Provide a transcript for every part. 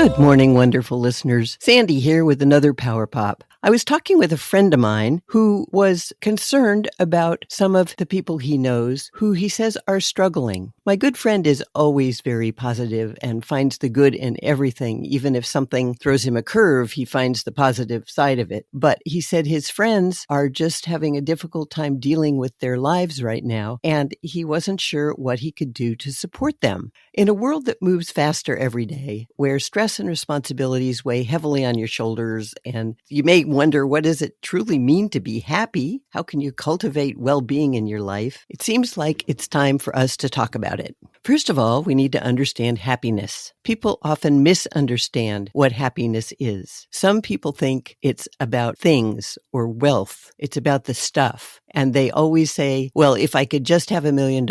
Good morning, wonderful listeners. Sandy here with another Power Pop. I was talking with a friend of mine who was concerned about some of the people he knows who he says are struggling. My good friend is always very positive and finds the good in everything. Even if something throws him a curve, he finds the positive side of it. But he said his friends are just having a difficult time dealing with their lives right now, and he wasn't sure what he could do to support them. In a world that moves faster every day, where stress and responsibilities weigh heavily on your shoulders, and you may wonder, what does it truly mean to be happy? How can you cultivate well-being in your life? It seems like it's time for us to talk about it. First of all, we need to understand happiness. People often misunderstand what happiness is. Some people think it's about things or wealth. It's about the stuff. And they always say, well, if I could just have $1 million,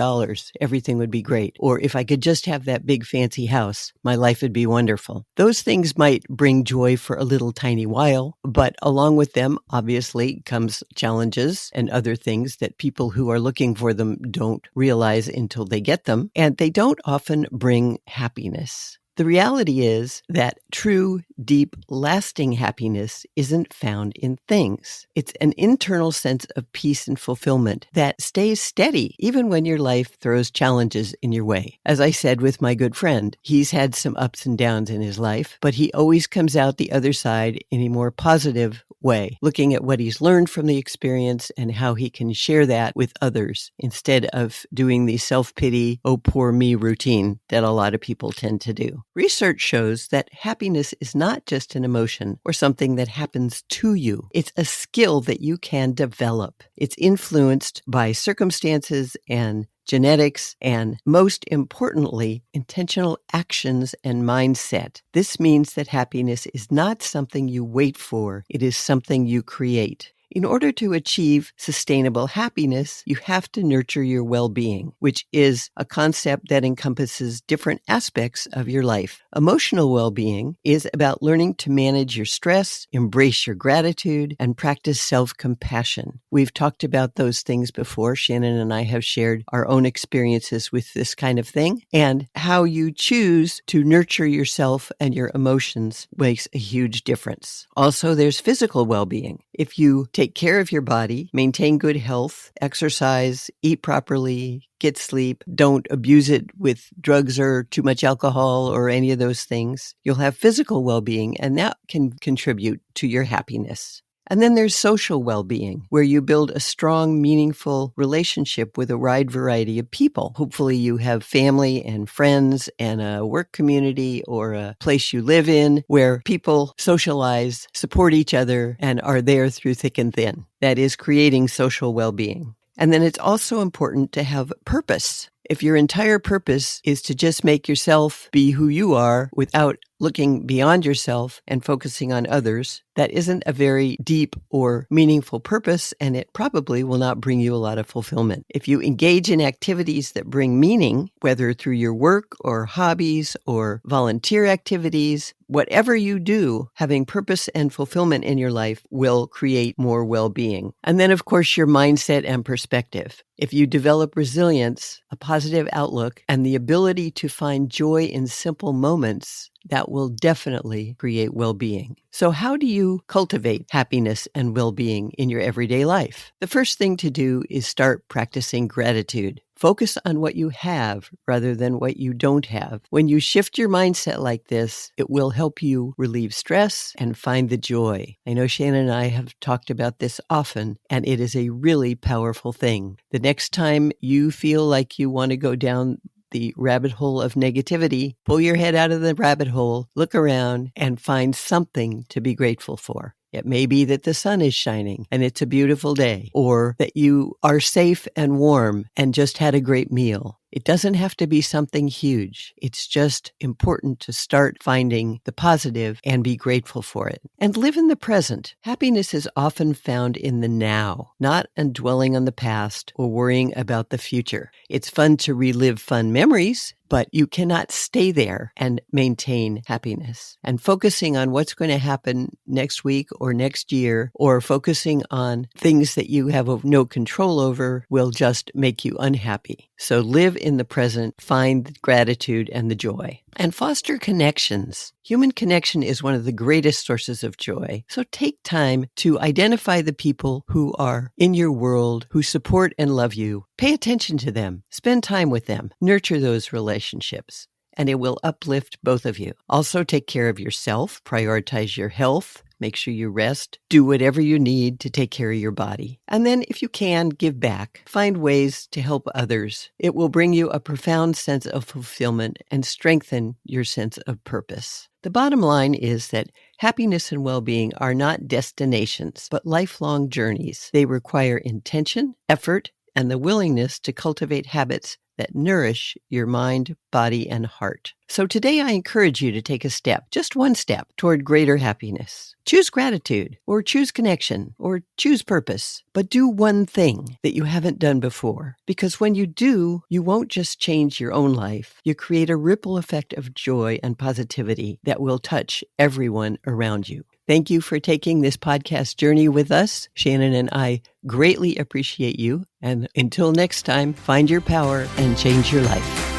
everything would be great. Or if I could just have that big fancy house, my life would be wonderful. Those things might bring joy for a little tiny while, but along with them, obviously, comes challenges and other things that people who are looking for them don't realize until they get them. And they don't often bring happiness. The reality is that true, deep, lasting happiness isn't found in things. It's an internal sense of peace and fulfillment that stays steady even when your life throws challenges in your way. As I said with my good friend, he's had some ups and downs in his life, but he always comes out the other side in a more positive way, looking at what he's learned from the experience and how he can share that with others instead of doing the self-pity, oh, poor me routine that a lot of people tend to do. Research shows that happiness is not just an emotion or something that happens to you. It's a skill that you can develop. It's influenced by circumstances and genetics, and most importantly, intentional actions and mindset. This means that happiness is not something you wait for. It is something you create. In order to achieve sustainable happiness, you have to nurture your well-being, which is a concept that encompasses different aspects of your life. Emotional well-being is about learning to manage your stress, embrace your gratitude, and practice self-compassion. We've talked about those things before. Shannon and I have shared our own experiences with this kind of thing, and how you choose to nurture yourself and your emotions makes a huge difference. Also, there's physical well-being. If you take care of your body, maintain good health, exercise, eat properly, get sleep, don't abuse it with drugs or too much alcohol or any of those things, you'll have physical well-being, and that can contribute to your happiness. And then there's social well-being, where you build a strong, meaningful relationship with a wide variety of people. Hopefully you have family and friends and a work community or a place you live in where people socialize, support each other, and are there through thick and thin. That is creating social well-being. And then it's also important to have purpose. If your entire purpose is to just make yourself be who you are without looking beyond yourself and focusing on others, that isn't a very deep or meaningful purpose, and it probably will not bring you a lot of fulfillment. If you engage in activities that bring meaning, whether through your work or hobbies or volunteer activities, whatever you do, having purpose and fulfillment in your life will create more well-being. And then, of course, your mindset and perspective. If you develop resilience, a positive outlook, and the ability to find joy in simple moments, that will definitely create well-being. So how do you cultivate happiness and well-being in your everyday life? The first thing to do is start practicing gratitude. Focus on what you have rather than what you don't have. When you shift your mindset like this, it will help you relieve stress and find the joy. I know Shannon and I have talked about this often, and it is a really powerful thing. The next time you feel like you want to go down the rabbit hole of negativity, pull your head out of the rabbit hole, look around, and find something to be grateful for. It may be that the sun is shining and it's a beautiful day, or that you are safe and warm and just had a great meal. It doesn't have to be something huge. It's just important to start finding the positive and be grateful for it. And live in the present. Happiness is often found in the now, not in dwelling on the past or worrying about the future. It's fun to relive fun memories, but you cannot stay there and maintain happiness. And focusing on what's going to happen next week or next year, or focusing on things that you have no control over, will just make you unhappy. So live in the present, find the gratitude and the joy, and foster connections. Human connection is one of the greatest sources of joy. So take time to identify the people who are in your world, who support and love you. Pay attention to them. Spend time with them. Nurture those relationships, and it will uplift both of you. Also, take care of yourself. Prioritize your health. Make sure you rest. Do whatever you need to take care of your body. And then, if you can, give back. Find ways to help others. It will bring you a profound sense of fulfillment and strengthen your sense of purpose. The bottom line is that happiness and well-being are not destinations, but lifelong journeys. They require intention, effort, and the willingness to cultivate habits that nourish your mind, body, and heart. So today I encourage you to take a step, just one step, toward greater happiness. Choose gratitude, or choose connection, or choose purpose, but do one thing that you haven't done before. Because when you do, you won't just change your own life. You create a ripple effect of joy and positivity that will touch everyone around you. Thank you for taking this podcast journey with us. Shannon and I greatly appreciate you. And until next time, find your power and change your life.